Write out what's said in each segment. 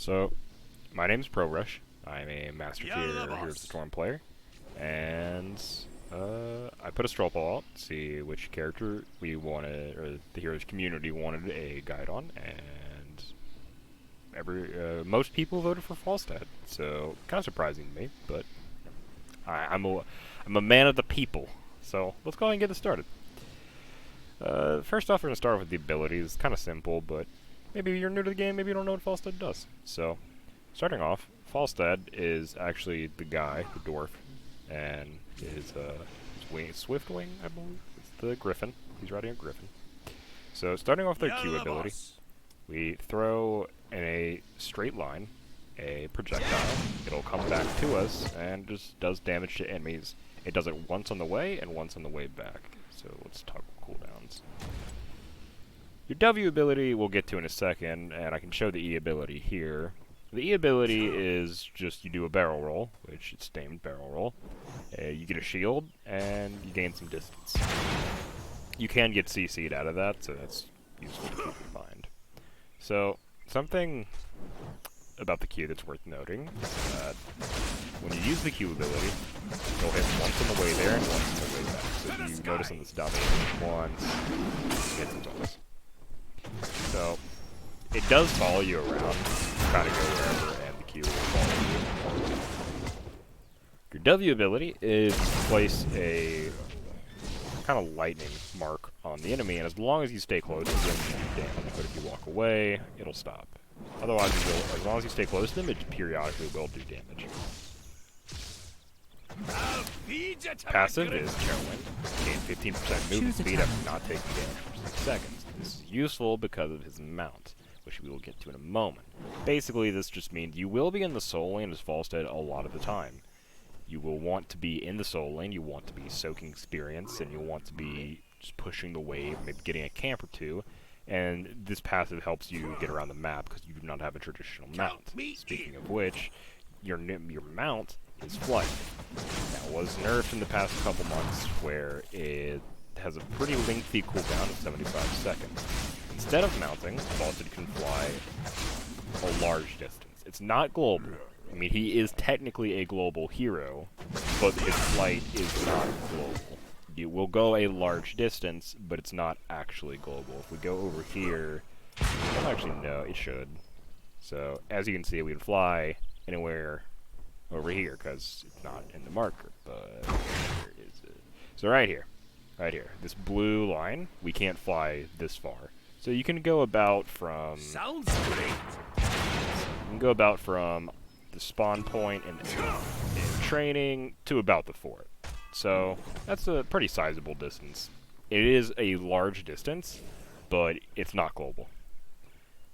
So, my name's ProRush. I'm a Master Tier Heroes of the Storm player, and I put a straw poll out to see which character we wanted, or the Heroes community wanted a guide on, and most people voted for Falstad. So, kind of surprising to me, but I'm a man of the people. So, let's go ahead and get this started. First off, we're going to start with the abilities. It's kind of simple, but maybe you're new to the game, maybe you don't know what Falstad does. So, starting off, Falstad is actually the guy, the dwarf, and his swift wing, I believe. It's the griffin. He's riding a griffin. So, starting off their Q ability, we throw in a straight line a projectile. It'll come back to us and just does damage to enemies. It does it once on the way and once on the way back. So let's talk cooldowns. Your W ability we'll get to in a second, and I can show the E ability here. The E ability is just you do a barrel roll, which it's named barrel roll. You get a shield, and you gain some distance. You can get CC'd out of that, so that's useful to keep in mind. So, something about the Q that's worth noting is that when you use the Q ability, you'll hit once on the way there and once on the way back. So if you notice on this dummy, once, hits it twice. So, it does follow you around, kind of go wherever, and the Q will follow you. Your W ability is to place a kind of lightning mark on the enemy, and as long as you stay close, it won't do damage, but if you walk away, it'll stop. Otherwise, as long as you stay close to them, it periodically will do damage. Passive is Tailwind. Gain 15% movement speed after not taking damage for 6 seconds. This is useful because of his mount, which we will get to in a moment. Basically, this just means you will be in the soul lane as Falstad a lot of the time. You will want to be in the soul lane, you want to be soaking experience, and you'll want to be just pushing the wave, maybe getting a camp or two. And this passive helps you get around the map because you do not have a traditional mount. Speaking of which, your mount is flight. Now, it was nerfed in the past couple months where it has a pretty lengthy cooldown of 75 seconds. Instead of mounting, Falstad can fly a large distance. It's not global. I mean, he is technically a global hero, but his flight is not global. You will go a large distance, but it's not actually global. If we go over here, I don't actually know, it should. So, as you can see, we can fly anywhere over here, because it's not in the marker, but where is it? So right here, this blue line, we can't fly this far. So you can go about from... Sounds great! You can go about from the spawn point in training to about the fort. So, that's a pretty sizable distance. It is a large distance, but it's not global.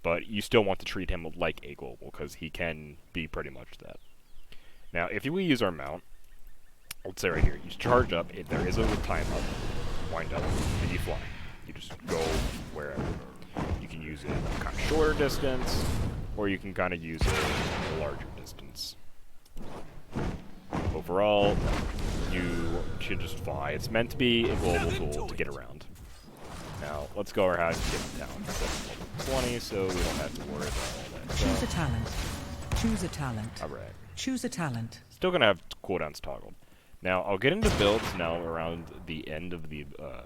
But you still want to treat him like a global, because he can be pretty much that. Now, if we use our mount, let's say right here, you charge up, if there is a time up, wind up, and you fly. You just go wherever. You can use it a kind of shorter distance, or you can kind of use it a larger distance. Overall, you should just fly. It's meant to be a global tool to get around. Now, let's go ahead and get it down to level 20, so we don't have to worry about all that. Choose a talent. Choose a talent. Alright. Choose a talent. Still gonna have cooldowns toggled. Now, I'll get into builds now around the end of the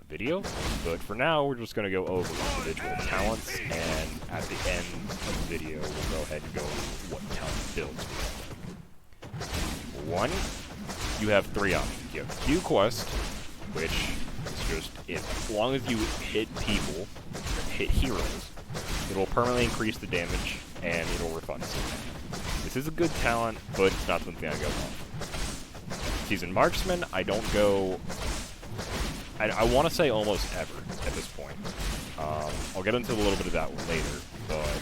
video, but for now, we're just gonna go over individual talents, and at the end of the video, we'll go ahead and go over what talent builds we have. One, you have 3 options. You have Q Quest, which is just, as long as you hit people, hit heroes, it will permanently increase the damage, and it'll refund it. This is a good talent, but it's not something I go off. Seasoned Marksman, I don't go... I want to say almost ever at this point. I'll get into a little bit of that later, but...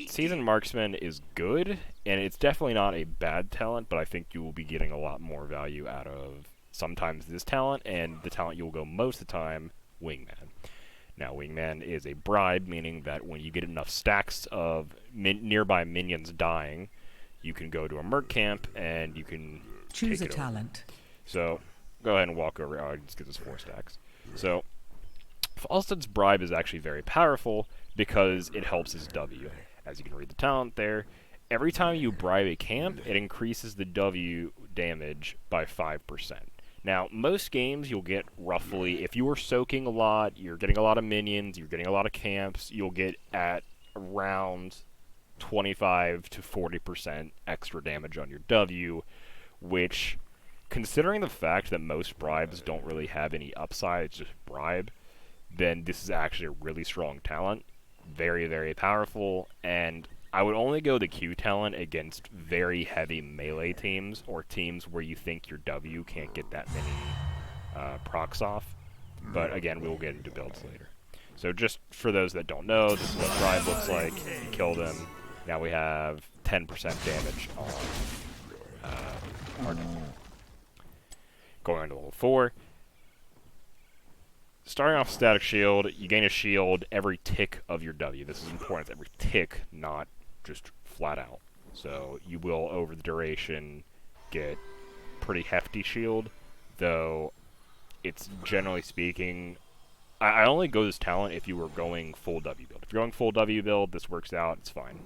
Seasoned Marksman is good, and it's definitely not a bad talent, but I think you will be getting a lot more value out of sometimes this talent, and the talent you will go most of the time, Wingman. Now, Wingman is a bribe, meaning that when you get enough stacks of nearby minions dying, you can go to a merc camp, and you can choose a take it talent. over. So, go ahead and walk over. Oh, just get this 4 stacks. So, Falstad's bribe is actually very powerful because it helps his W. as you can read the talent there, every time you bribe a camp, it increases the W damage by 5%. Now, most games you'll get roughly, if you are soaking a lot, you're getting a lot of minions, you're getting a lot of camps, you'll get at around 25 to 40% extra damage on your W, which, considering the fact that most bribes don't really have any upside, it's just bribe, then this is actually a really strong talent. Very, very powerful, and I would only go the Q talent against very heavy melee teams, or teams where you think your W can't get that many procs off. But again, we'll get into builds later. So just for those that don't know, this is what Bribe looks like. You kill them. Now we have 10% damage on our W. Going on to level 4. Starting off static shield, you gain a shield every tick of your W. This is important. It's every tick, not just flat out. So you will, over the duration, get pretty hefty shield, though it's generally speaking, I only go this talent if you were going full W build. If you're going full W build, this works out, it's fine.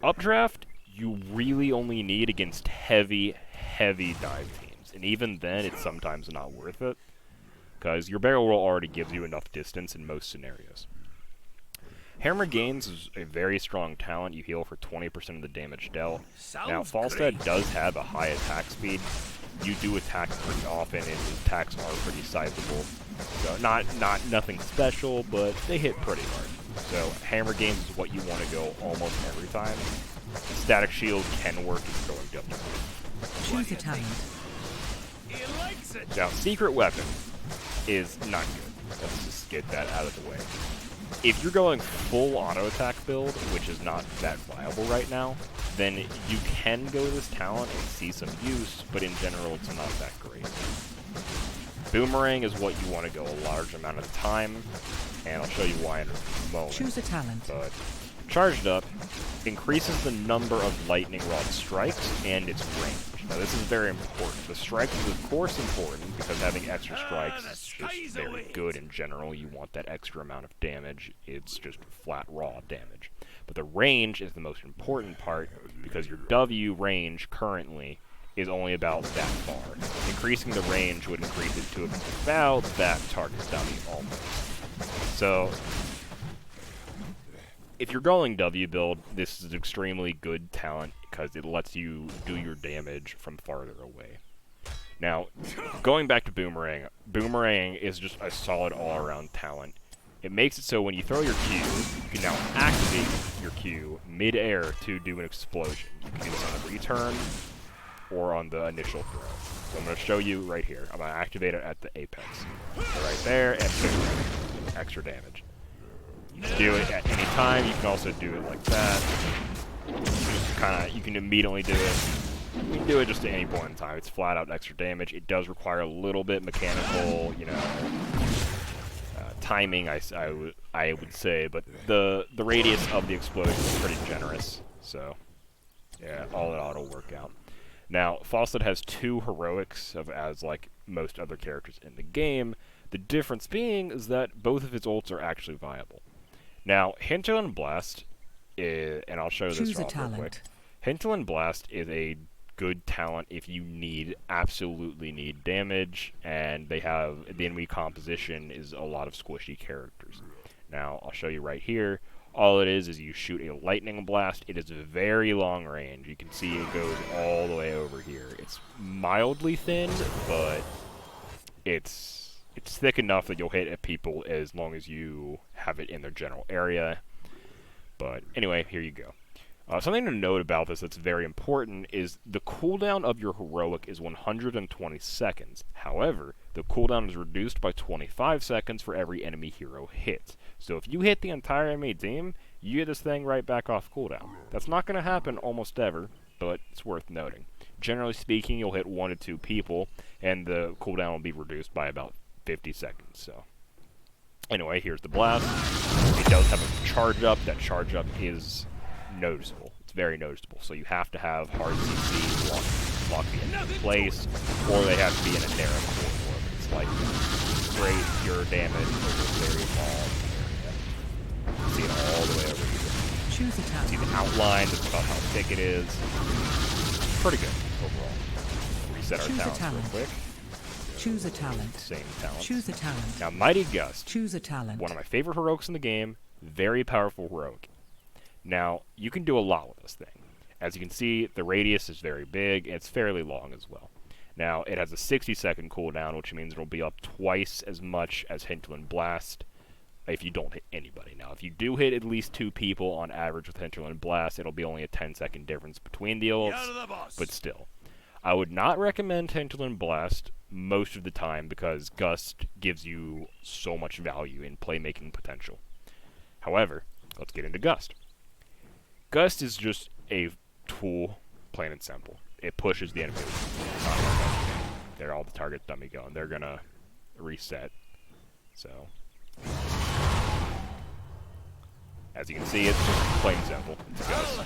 Updraft, you really only need against heavy, heavy dive teams, and even then, it's sometimes not worth it, because your barrel roll already gives you enough distance in most scenarios. Hammer Gains is a very strong talent. You heal for 20% of the damage dealt. Now, Falstad does have a high attack speed. You do attack pretty often, and his attacks are pretty sizable. So, nothing special, but they hit pretty hard. So, Hammer Gains is what you want to go almost every time. Static Shield can work if you're going W. Choose a talent. Now, Secret Weapon is not good. Let's just get that out of the way. If you're going full auto attack build, which is not that viable right now, then you can go this talent and see some use, but in general it's not that great. Boomerang is what you want to go a large amount of the time, and I'll show you why in a moment. Choose a talent. But charged up increases the number of lightning rod strikes and its range. Now this is very important. The strike is of course important because having extra strikes is just very good in general. You want that extra amount of damage. It's just flat raw damage. But the range is the most important part because your W range currently is only about that far. Increasing the range would increase it to about that target W almost. So if you're going W build, this is an extremely good talent because it lets you do your damage from farther away. Now, going back to Boomerang, Boomerang is just a solid all-around talent. It makes it so when you throw your Q, you can now activate your Q mid-air to do an explosion. You can do this on a return or on the initial throw. So I'm going to show you right here. I'm going to activate it at the apex. So right there, and boom, extra damage. You can do it at any time. You can also do it like that. You can immediately do it. You can do it just at any point in time. It's flat out extra damage. It does require a little bit mechanical, timing. I would say, but the radius of the explosion is pretty generous. So yeah, all in all, it'll work out. Now, Falstad has 2 heroics as like most other characters in the game. The difference being is that both of its ults are actually viable. Now, Hinterland Blast, and I'll show this off real quick. Hinterland Blast is a good talent if you absolutely need damage, and they have, the enemy composition is a lot of squishy characters. Now, I'll show you right here. All it is you shoot a lightning blast. It is a very long range. You can see it goes all the way over here. It's mildly thin, but it's thick enough that you'll hit at people as long as you have it in their general area. But anyway, here you go. Something to note about this that's very important is the cooldown of your heroic is 120 seconds. However, the cooldown is reduced by 25 seconds for every enemy hero hit. So if you hit the entire enemy team, you get this thing right back off cooldown. That's not going to happen almost ever, but it's worth noting. Generally speaking, you'll hit 1 to 2 people, and the cooldown will be reduced by about 50 seconds. So anyway, here's the blast. It does have a charge up. That charge up is noticeable. It's very noticeable. So you have to have hard CC lock the enemy in place, or they have to be in a narrow corridor. It's like straight pure damage over a very long area. You can see it all the way over here. Choose a See talent. the outline, that's about how thick it is. Pretty good overall. Reset our Choose a talents real talent. quick. Choose a talent. Same talent. Choose a talent. Now, Mighty Gust, Choose a talent. one of my favorite heroics in the game, very powerful heroic. Now, you can do a lot with this thing. As you can see, the radius is very big, and it's fairly long as well. Now, it has a 60-second cooldown, which means it'll be up twice as much as Hinterland Blast if you don't hit anybody. Now, if you do hit at least 2 people on average with Hinterland Blast, it'll be only a 10-second difference between the ults, but still. I would not recommend Hinterland Blast most of the time because Gust gives you so much value in playmaking potential. However, let's get into Gust. Gust is just a tool, plain and simple. It pushes the enemy. They're all the target dummy going. They're gonna reset. So, as you can see, it's just plain simple. It's Gust.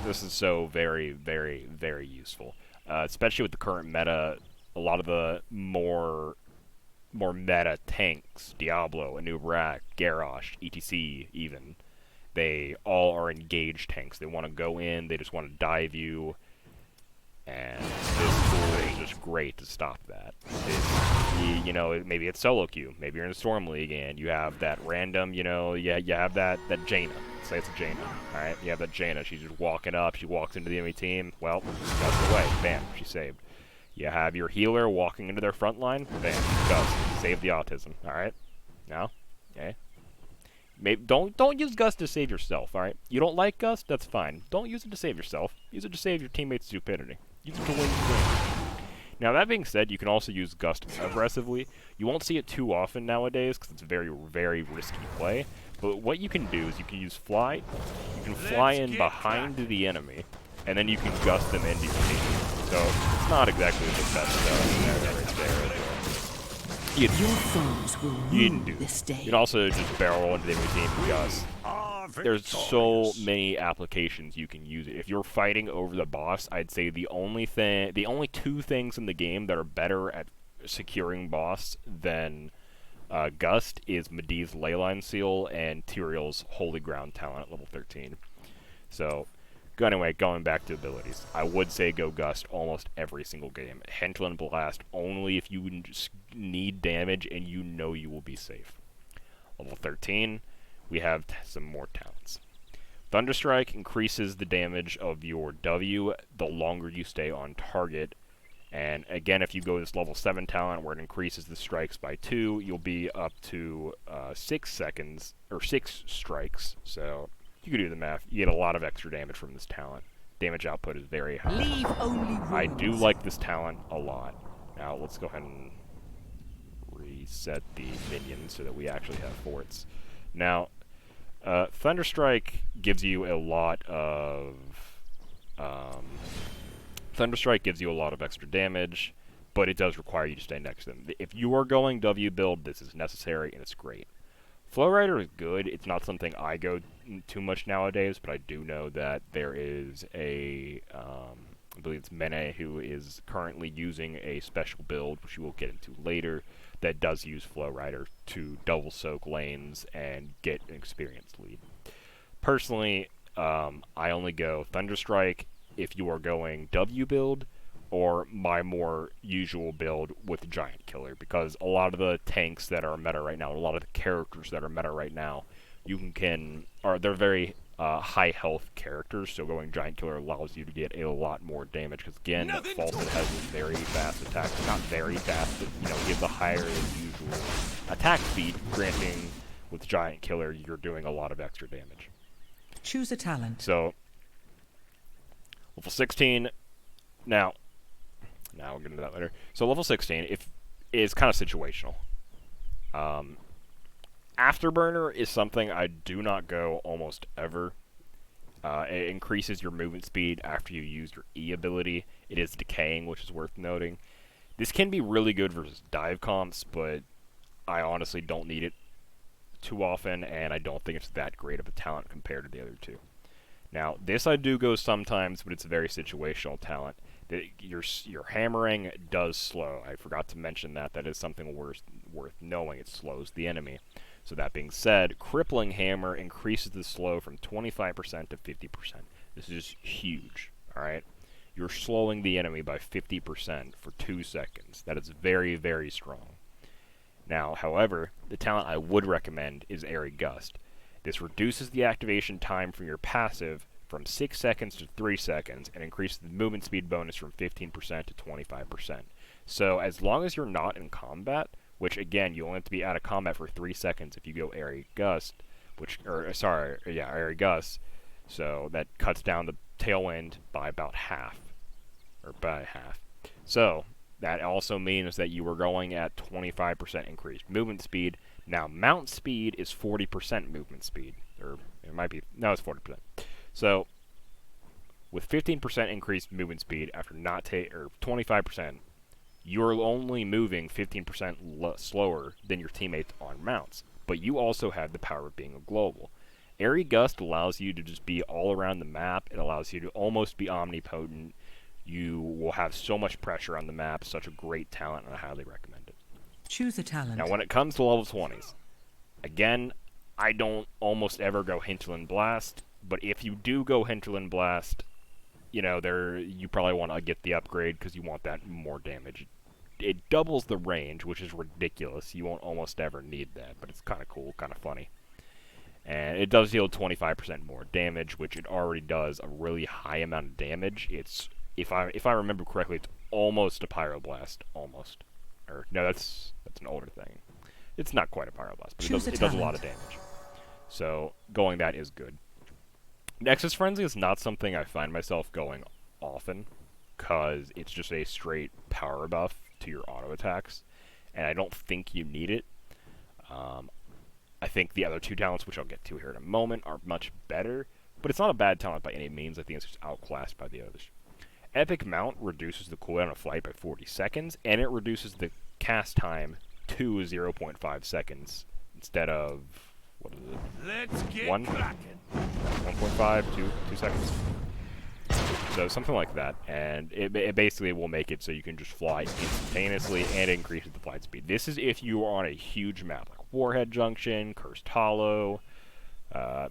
This is so very, very, very useful, especially with the current meta. A lot of the more meta tanks, Diablo, Anub'arak, Garrosh, etc. even. They all are engaged tanks. They want to go in, they just want to dive you, and this tool is just great to stop that. You know, maybe it's solo queue, maybe you're in a Storm League, and you have that random, you know, you have that Jaina. Say it's a Jaina, alright? You have that Jaina, she's just walking up, she walks into the enemy team, well, that's away, bam, she's saved. You have your healer walking into their front line, bam, Gust, save the autism, alright? Now, okay. Maybe don't use Gust to save yourself, alright? You don't like Gust? That's fine. Don't use it to save yourself. Use it to save your teammates' stupidity. Use it to win. Now, that being said, you can also use Gust aggressively. You won't see it too often nowadays, because it's a very, very risky play. But what you can do is you can use Fly. You can fly in behind the enemy, and then you can Gust them into your team. So, it's not exactly the best right there. Your foes will rue this day. You can also just barrel roll into the enemy team and Gust. There's so many applications you can use it. If you're fighting over the boss, I'd say the only 2 things in the game that are better at securing boss than Gust is Medivh's Leyline Seal and Tyrael's Holy Ground talent at level 13. So, anyway, going back to abilities, I would say go Gust almost every single game. Hinterland Blast only if you just need damage and you know you will be safe. Level 13, we have some more talents. Thunderstrike increases the damage of your W the longer you stay on target. And again, if you go this level 7 talent where it increases the strikes by 2, you'll be up to 6 seconds, or 6 strikes. So, you can do the math. You get a lot of extra damage from this talent. Damage output is very high. Leave only runes. I do like this talent a lot. Now, let's go ahead and reset the minions so that we actually have forts. Now, Thunderstrike gives you a lot of... Thunderstrike gives you a lot of extra damage, but it does require you to stay next to them. If you are going W build, this is necessary, and it's great. Flowrider is good. It's not something I go too much nowadays, but I do know that there is a, I believe it's Mene, who is currently using a special build, which we will get into later, that does use Flowrider to double soak lanes and get an experienced lead. Personally, I only go Thunderstrike if you are going W build, or my more usual build with Giant Killer, because a lot of the tanks that are meta right now, a lot of the characters that are meta right now, they're very high health characters, so going Giant Killer allows you to get a lot more damage, because again, Falstad has a very fast attack, not very fast, but you know, gives a higher than usual attack speed, granting with Giant Killer you're doing a lot of extra damage. Choose a talent. So, level 16, now we'll get into that later. So level 16 is kind of situational. Afterburner is something I do not go almost ever. It increases your movement speed after you use your E ability. It is decaying, which is worth noting. This can be really good versus dive comps, but I honestly don't need it too often, and I don't think it's that great of a talent compared to the other two. Now, this I do go sometimes, but it's a very situational talent. Your hammering does slow. I forgot to mention that. That is something worth knowing. It slows the enemy. So that being said, Crippling Hammer increases the slow from 25% to 50%. This is huge, alright? You're slowing the enemy by 50% for 2 seconds. That is very, very strong. Now, however, the talent I would recommend is Airy Gust. This reduces the activation time from your passive from 6 seconds to 3 seconds and increases the movement speed bonus from 15% to 25%. So as long as you're not in combat, which again, you only have to be out of combat for 3 seconds if you go Airy Gust, Airy Gust, so that cuts down the tailwind by about half, or by half. So that also means that you were going at 25% increased movement speed. Now, mount speed is 40% movement speed, or it might be, no, it's 40%. So, with 15% increased movement speed after not or 25%, you're only moving 15% slower than your teammates on mounts. But you also have the power of being a global. Airy Gust allows you to just be all around the map. It allows you to almost be omnipotent. You will have so much pressure on the map. Such a great talent, and I highly recommend it. Choose a talent. Now, when it comes to level 20s, again, I don't almost ever go Hinterland Blast. But if you do go Hinterland Blast, you know, you probably want to get the upgrade because you want that more damage. It doubles the range, which is ridiculous. You won't almost ever need that, but it's kind of cool, kind of funny. And it does deal 25% more damage, which it already does a really high amount of damage. It's, if I remember correctly, it's almost a Pyroblast, almost. Or no, that's an older thing. It's not quite a Pyroblast, but it does a lot of damage. So going that is good. Nexus Frenzy is not something I find myself going often, because it's just a straight power buff to your auto attacks, and I don't think you need it. I think the other two talents, which I'll get to here in a moment, are much better, but it's not a bad talent by any means. I think it's just outclassed by the others. Epic Mount reduces the cooldown of flight by 40 seconds, and it reduces the cast time to 0.5 seconds instead of, what is it? Let's get 1.5, 2 seconds. So something like that, and it basically will make it so you can just fly instantaneously and increases the flight speed. This is if you are on a huge map, like Warhead Junction, Cursed Hollow,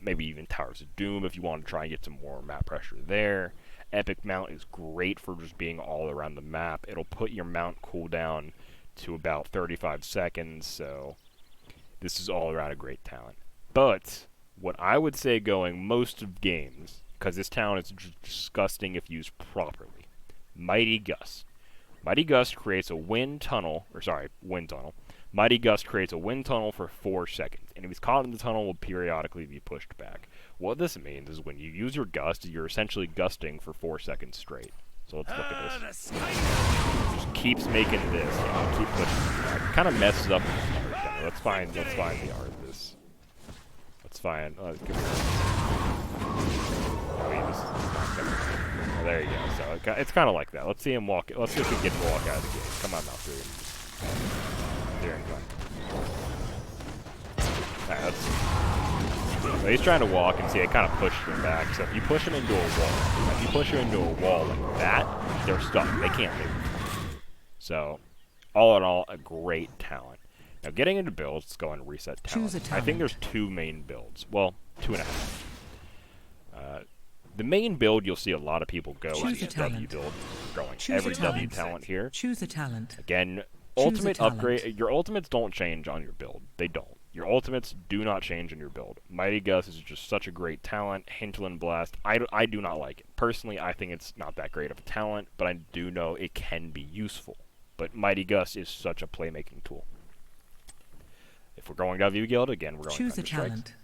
maybe even Towers of Doom if you want to try and get some more map pressure there. Epic Mount is great for just being all around the map. It'll put your mount cooldown to about 35 seconds, so this is all around a great talent. But what I would say going most of games, because this talent is disgusting if used properly, Mighty Gust. Mighty Gust creates a wind tunnel. Mighty Gust creates a wind tunnel for 4 seconds, and if he's caught in the tunnel, will periodically be pushed back. What this means is when you use your gust, you're essentially gusting for 4 seconds straight. So let's look at this. Just keeps making this. Yeah, keep pushing. It kind of messes up the art. Let's find the art of this. Let's find. Oh, there you go. So it's kind of like that. Let's see him walk. Let's see if we can get to walk out of the gate. Come on, Mouth 3. There you go. Alright, so he's trying to walk, and see, it kind of pushed him back. So if you push him into a wall, like that, they're stuck. They can't move. So, all in all, a great talent. Now, getting into builds, let's go and reset talent. I think there's 2 main builds. Well, 2.5. The main build, you'll see a lot of people go on the W build. Going every W talent here. Choose a talent. Again, ultimate upgrade. Your ultimates don't change on your build. They don't. Your ultimates do not change in your build. Mighty Gust is just such a great talent. Hinterland Blast, I do not like it. Personally, I think it's not that great of a talent, but I do know it can be useful. But Mighty Gust is such a playmaking tool. If we're going W Guild, again, we're going Choose a Thunder talent.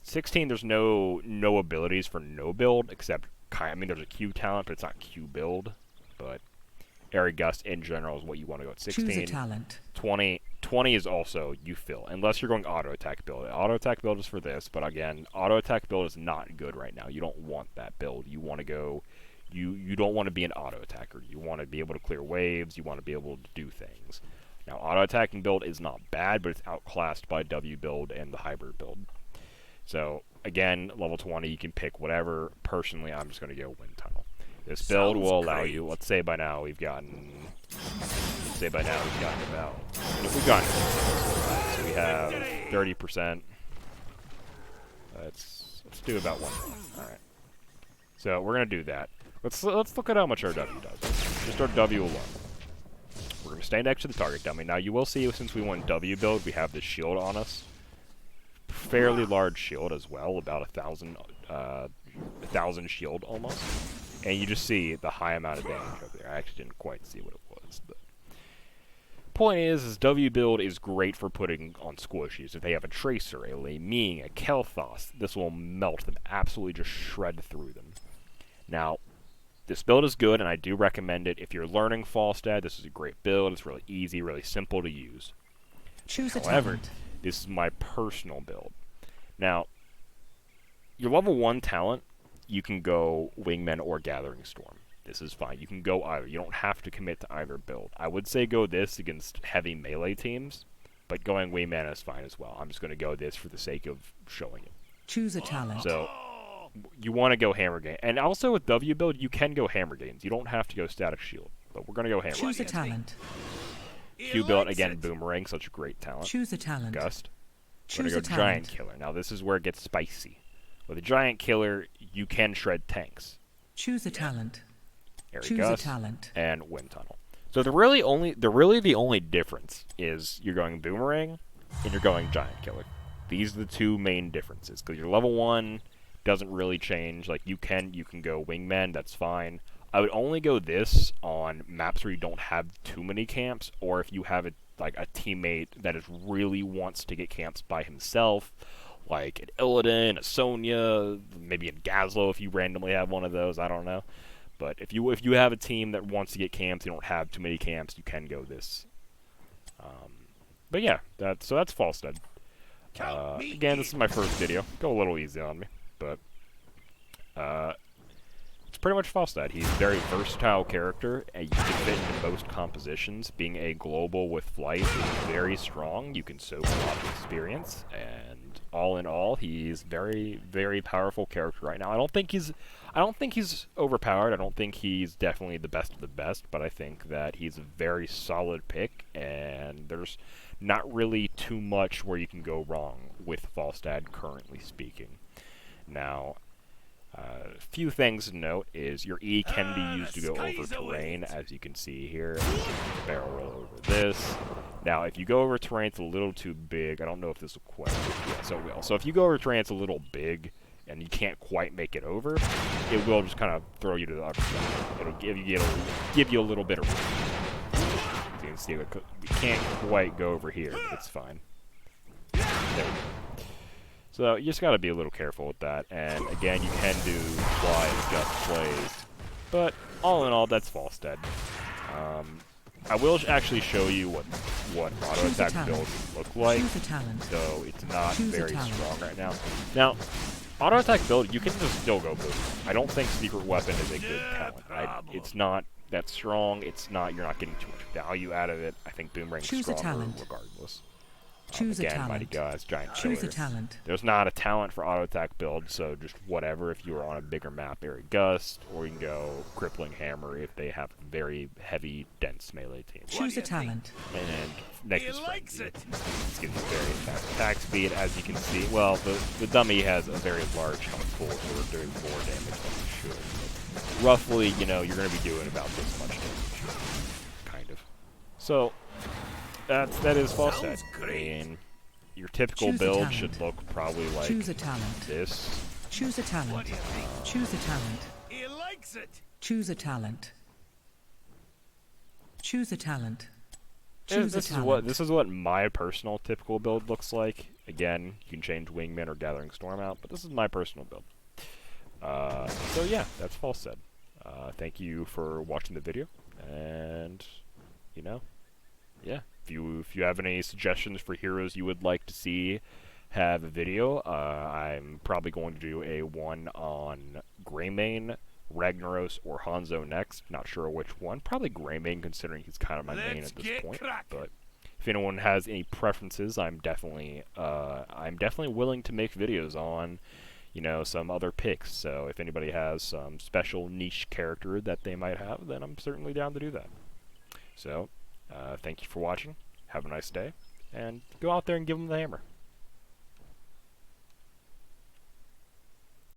16, there's no abilities for no build, except, I mean, there's a Q talent, but it's not Q build. But Airy Gust in general is what you want to go at 16. Choose a talent. 20 is also you fill, unless you're going auto attack build. Auto attack build is for this, but again, auto attack build is not good right now. You don't want that build. You want to go, you don't want to be an auto attacker. You want to be able to clear waves. You want to be able to do things. Now, auto attacking build is not bad, but it's outclassed by W build and the hybrid build. So again, level 20, you can pick whatever. Personally, I'm just going to go Wind Tunnel. This build will allow you, let's say by now we've gotten say by now we've gotten about, we've gotten so we have 30%. Let's do about 1 more. All right. So we're gonna do that. Let's look at how much our W does. Just our W alone. We're gonna stay next to the target dummy. Now you will see, since we went W build, we have this shield on us. Fairly large shield as well, about 1,000 shield almost. And you just see the high amount of damage over there. I actually didn't quite see what it was, but point is W build is great for putting on squishies. If they have a Tracer, a Lei Ming, a Kel'Thas, this will melt them, absolutely just shred through them. Now, this build is good, and I do recommend it. If you're learning Falstad, this is a great build. It's really easy, really simple to use. Choose a However, talent. this is my personal build. Now, your level 1 talent, you can go Wingman or Gathering Storm. This is fine. You can go either. You don't have to commit to either build. I would say go this against heavy melee teams, but going Wingman is fine as well. I'm just going to go this for the sake of showing it. Choose a talent. So, you want to go Hammer Game. And also with W build, you can go Hammer Games. You don't have to go Static Shield, but we're going to go Hammer Choose a Games. talent. Q build, again, Boomerang, such a great talent. Choose a talent. Gust. We're Choose going a to go Giant talent. Killer. Now, this is where it gets spicy. With a Giant Killer, you can shred tanks. Choose a talent. Airy Choose a Gust talent. and Wind Tunnel. So the really the only difference is you're going Boomerang and you're going Giant Killer. These are the two main differences. Because your level 1 doesn't really change. Like you can go Wingman, that's fine. I would only go this on maps where you don't have too many camps, or if you have a teammate that is really wants to get camps by himself, like an Illidan, a Sonya, maybe a Gazlo if you randomly have one of those, I don't know. But if you have a team that wants to get camps, you don't have too many camps, you can go this. But yeah, that's Falstad. Again, this is my first video. Go a little easy on me, but it's pretty much Falstad. He's a very versatile character, and you can fit into most compositions. Being a global with flight is very strong. You can soak a lot of experience, and all in all, he's very, very powerful character right now. I don't think he's overpowered. I don't think he's definitely the best of the best, but I think that he's a very solid pick, and there's not really too much where you can go wrong with Falstad, currently speaking. Now, a few things to note is your E can be used to go over terrain, as you can see here. You can barrel roll over this. Now, if you go over terrain, it's a little too big. I don't know if this will quite. Yeah, so it will. So if you go over terrain, it's a little big, and you can't quite make it over. It will just kind of throw you to the other side. It'll give you a little bit of room. As you can see, we can't quite go over here, but it's fine. There we go. So you just got to be a little careful with that, and again, you can do fly and adjust plays, but all in all, that's Falstad. I will actually show you what auto attack builds look like, though it's not very strong right now. Now, auto attack build, you can just still go boom. I don't think secret weapon is a good talent. It's not that strong. You're not getting too much value out of it. I think boomerang's stronger regardless. Choose again, a talent. Mighty Gods, Giant Choose Killer. a talent. There's not a talent for auto attack build, so just whatever. If you are on a bigger map, Airy Gust, or you can go Crippling Hammer if they have a very heavy, dense melee team. Choose a talent. And Nexus Frenzy. It's giving you very fast attack speed, as you can see. Well, the dummy has a very large health pool, so we're doing more damage than we should. But roughly, you're going to be doing about this much damage, kind of. So that is Falstad. I mean, your typical build should look probably like this. Choose a talent. Choose a talent. He likes it. Choose a talent. Choose a talent. This is what my personal typical build looks like. Again, you can change Wingman or Gathering Storm out, but this is my personal build. So yeah, that's Falstad. Thank you for watching the video, and yeah. If you have any suggestions for heroes you would like to see have a video, I'm probably going to do a one on Greymane, Ragnaros, or Hanzo next. Not sure which one. Probably Greymane, considering he's kind of my main at this point. But if anyone has any preferences, I'm definitely willing to make videos on, some other picks. So if anybody has some special niche character that they might have, then I'm certainly down to do that. So, Thank you for watching. Have a nice day. And go out there and give them the hammer.